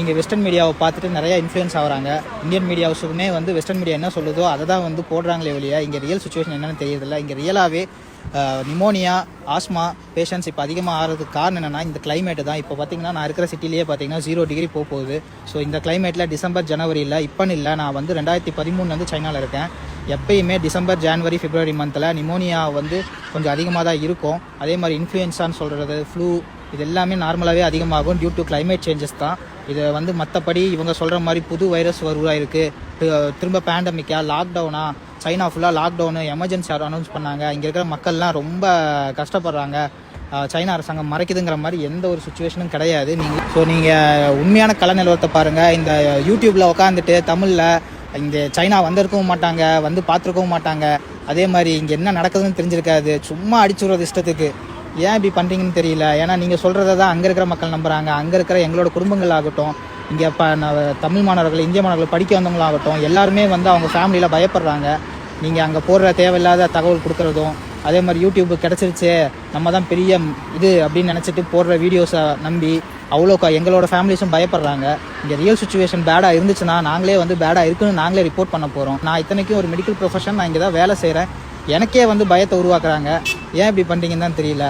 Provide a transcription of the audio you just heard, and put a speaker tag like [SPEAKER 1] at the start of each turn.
[SPEAKER 1] இங்கே வெஸ்டர்ன் மீடியாவை பார்த்துட்டு நிறையா இன்ஃப்ளூயன்ஸ் ஆகிறாங்க. இந்தியன் மீடியாவுமே வந்து வெஸ்டர்ன் மீடியா என்ன சொல்லுதோ அதை தான் வந்து போடுறாங்களே வெளியே இங்கே ரியல் சுச்சுவேஷன் என்னென்னு தெரியறதில்ல. இங்கே ரியலாகவே நிமோனியா, ஆஸ்மா பேஷண்ட்ஸ் இப்போ அதிகமாக ஆகிறதுக்கு காரணம் என்னென்னா இந்த கிளைமேட்டு தான். இப்போ பார்த்தீங்கன்னா நான் இருக்கிற சிட்டிலேயே பார்த்தீங்கன்னா 0 டிகிரி போகுது. ஸோ இந்த கிளைமேட்டில் டிசம்பர் ஜனவரியில் இப்போன்னு இல்லை, நான் வந்து 2013 வந்து சைனாவில் இருக்கேன். எப்பயுமே டிசம்பர் ஜான்வரி பிப்ரவரி மந்தில் நிமோனியா வந்து கொஞ்சம் அதிகமாக தான் இருக்கும். அதே மாதிரி இன்ஃப்ளூயன்ஸான்னு சொல்கிறது, ஃப்ளூ, இது எல்லாமே நார்மலாகவே அதிகமாகும் டியூ டு கிளைமேட் சேஞ்சஸ் தான். இதை வந்து மற்றபடி இவங்க சொல்கிற மாதிரி புது வைரஸ் வருவதாக இருக்குது, திரும்ப பேண்டமிக்கா, லாக்டவுனா, சைனா ஃபுல்லாக லாக்டவுனு, எமர்ஜென்சி அனௌன்ஸ் பண்ணாங்க. இங்கே இருக்கிற மக்கள்லாம் ரொம்ப கஷ்டப்படுறாங்க, சைனா அரசாங்கம் மறைக்குதுங்கிற மாதிரி எந்த ஒரு சுச்சுவேஷனும் கிடையாது. நீங்கள் உண்மையான கல நிலவரத்தை பாருங்கள். இந்த யூடியூப்பில் உட்காந்துட்டு தமிழில் இங்கே சைனா வந்திருக்கவும் மாட்டாங்க, வந்து பார்த்துருக்கவும் மாட்டாங்க. அதே மாதிரி இங்கே என்ன நடக்குதுன்னு தெரிஞ்சிருக்காது, சும்மா அடிச்சு விடுறது இஷ்டத்துக்கு. ஏன் இப்படி பண்ணுறீங்கன்னு தெரியல. ஏன்னா நீங்கள் சொல்கிறத தான் அங்கே இருக்கிற மக்கள் நம்புகிறாங்க. அங்கே இருக்கிற எங்களோட குடும்பங்கள் ஆகட்டும், இங்கே தமிழ் மாணவர்கள், இந்திய மாணவர்கள் படிக்க வந்தவங்களாகட்டும், எல்லாருமே வந்து அவங்க ஃபேமிலியில் பயப்படுறாங்க. நீங்கள் அங்கே போடுற தேவையில்லாத தகவல் கொடுக்குறதும், அதே மாதிரி யூடியூப் கிடச்சிருச்சு நம்ம தான் பெரிய இது அப்படின்னு நினச்சிட்டு போடுற வீடியோஸை நம்பி அவ்வளோக்கா எங்களோட ஃபேமிலிஸும் பயப்படுறாங்க. இங்கே ரியல் சுச்சுவேஷன் பேடாக இருந்துச்சுன்னா நாங்களே வந்து பேடாக இருக்குன்னு நாங்களே ரிப்போர்ட் பண்ண போகிறோம். நான் இத்தனைக்கும் ஒரு மெடிக்கல் ப்ரொஃபஷன், நான் இங்கே தான் வேலை செய்கிறேன். எனக்கே வந்து பயத்தை உருவாக்குறாங்க. ஏன் இப்படி பண்ணுறீங்கன்னு தான் தெரியல.